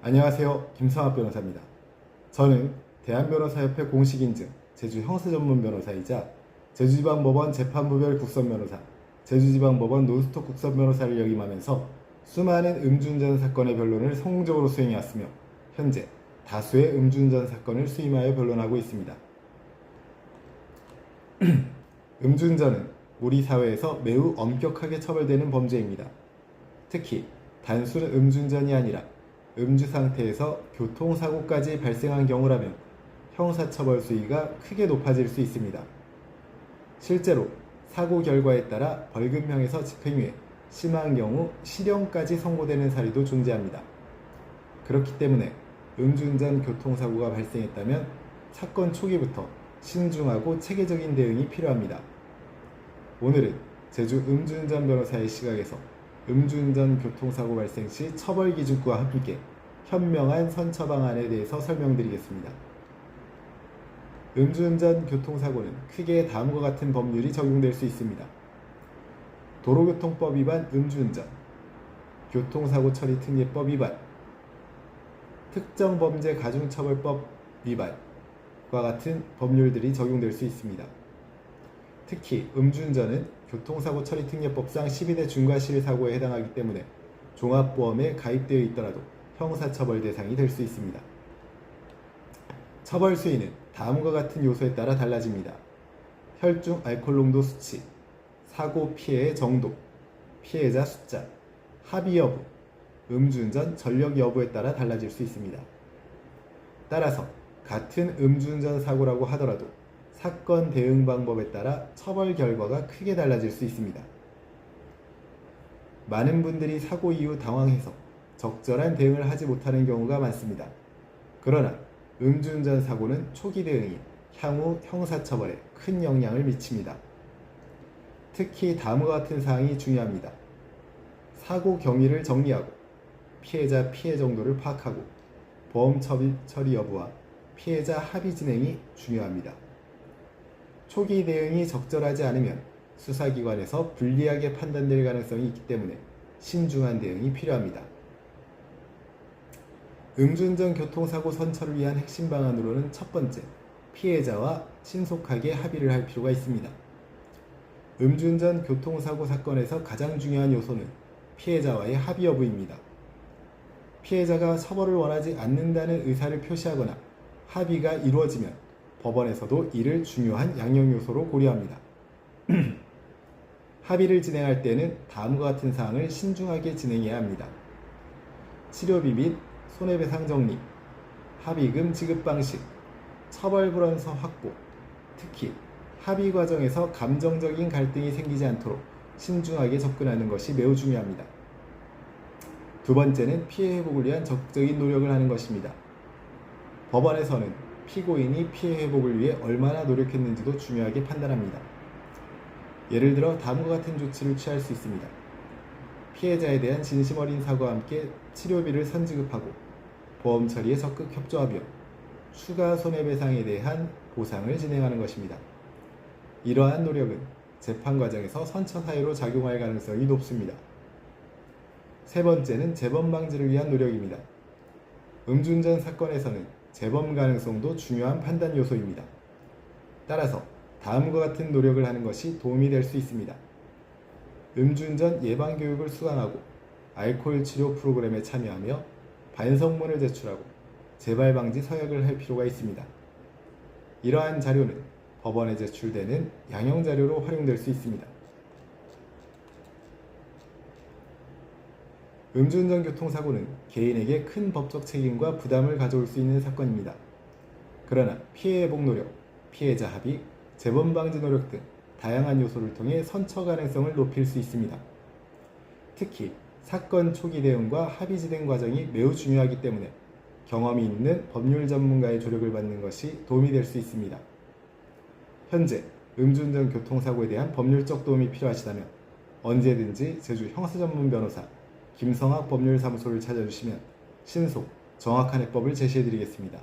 안녕하세요. 김성학 변호사입니다. 저는 대한변호사협회 공식인증 제주형사전문 변호사이자 제주지방법원 재판부별 국선변호사, 제주지방법원 논스톱 국선변호사를 역임하면서 수많은 음주운전 사건의 변론을 성공적으로 수행해왔으며 현재 다수의 음주운전 사건을 수임하여 변론하고 있습니다. 음주운전은 우리 사회에서 매우 엄격하게 처벌되는 범죄입니다. 특히 단순 음주운전이 아니라 음주 상태에서 교통사고까지 발생한 경우라면 형사처벌 수위가 크게 높아질 수 있습니다. 실제로 사고 결과에 따라 벌금형에서 집행유예, 심한 경우 실형까지 선고되는 사례도 존재합니다. 그렇기 때문에 음주운전 교통사고가 발생했다면 사건 초기부터 신중하고 체계적인 대응이 필요합니다. 오늘은 제주 음주운전 변호사의 시각에서 음주운전 교통사고 발생 시 처벌 기준과 함께 현명한 선처 방안에 대해서 설명드리겠습니다. 음주운전 교통사고는 크게 다음과 같은 법률이 적용될 수 있습니다. 도로교통법 위반 음주운전, 교통사고 처리 특례법 위반, 특정범죄 가중처벌법 위반과 같은 법률들이 적용될 수 있습니다. 특히 음주운전은 교통사고 처리 특례법상 12대 중과실 사고에 해당하기 때문에 종합보험에 가입되어 있더라도 형사처벌 대상이 될 수 있습니다. 처벌 수위는 다음과 같은 요소에 따라 달라집니다. 혈중 알코올 농도 수치, 사고 피해의 정도, 피해자 숫자, 합의 여부, 음주운전 전력 여부에 따라 달라질 수 있습니다. 따라서 같은 음주운전 사고라고 하더라도 사건 대응 방법에 따라 처벌 결과가 크게 달라질 수 있습니다. 많은 분들이 사고 이후 당황해서 적절한 대응을 하지 못하는 경우가 많습니다. 그러나 음주운전 사고는 초기 대응이 향후 형사처벌에 큰 영향을 미칩니다. 특히 다음과 같은 사항이 중요합니다. 사고 경위를 정리하고 피해자 피해 정도를 파악하고 보험 처리 여부와 피해자 합의 진행이 중요합니다. 초기 대응이 적절하지 않으면 수사기관에서 불리하게 판단될 가능성이 있기 때문에 신중한 대응이 필요합니다. 음주운전 교통사고 선처를 위한 핵심 방안으로는 첫 번째, 피해자와 신속하게 합의를 할 필요가 있습니다. 음주운전 교통사고 사건에서 가장 중요한 요소는 피해자와의 합의 여부입니다. 피해자가 처벌을 원하지 않는다는 의사를 표시하거나 합의가 이루어지면 법원에서도 이를 중요한 양형 요소로 고려합니다. 합의를 진행할 때는 다음과 같은 사항을 신중하게 진행해야 합니다. 치료비 및 손해배상 정리, 합의금 지급 방식, 처벌불원서 확보, 특히 합의 과정에서 감정적인 갈등이 생기지 않도록 신중하게 접근하는 것이 매우 중요합니다. 두 번째는 피해 회복을 위한 적극적인 노력을 하는 것입니다. 법원에서는 피고인이 피해 회복을 위해 얼마나 노력했는지도 중요하게 판단합니다. 예를 들어 다음과 같은 조치를 취할 수 있습니다. 피해자에 대한 진심 어린 사과와 함께 치료비를 선지급하고 보험 처리에 적극 협조하며 추가 손해배상에 대한 보상을 진행하는 것입니다. 이러한 노력은 재판 과정에서 선처 사유로 작용할 가능성이 높습니다. 세 번째는 재범 방지를 위한 노력입니다. 음주운전 사건에서는 재범 가능성도 중요한 판단 요소입니다. 따라서 다음과 같은 노력을 하는 것이 도움이 될 수 있습니다. 음주운전 예방교육을 수강하고 알코올 치료 프로그램에 참여하며 반성문을 제출하고 재발방지 서약을 할 필요가 있습니다. 이러한 자료는 법원에 제출되는 양형자료로 활용될 수 있습니다. 음주운전 교통사고는 개인에게 큰 법적 책임과 부담을 가져올 수 있는 사건입니다. 그러나 피해 회복 노력, 피해자 합의, 재범 방지 노력 등 다양한 요소를 통해 선처 가능성을 높일 수 있습니다. 특히 사건 초기 대응과 합의 진행 과정이 매우 중요하기 때문에 경험이 있는 법률 전문가의 조력을 받는 것이 도움이 될 수 있습니다. 현재 음주운전 교통사고에 대한 법률적 도움이 필요하시다면 언제든지 제주 형사전문 변호사 김성학 법률사무소를 찾아주시면 신속, 정확한 해법을 제시해드리겠습니다.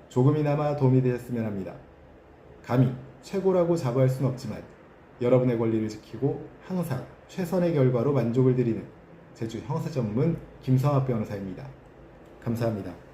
조금이나마 도움이 되셨으면 합니다. 감히 최고라고 자부할 수는 없지만 여러분의 권리를 지키고 항상 최선의 결과로 만족을 드리는 제주 형사전문 김성학 변호사입니다. 감사합니다.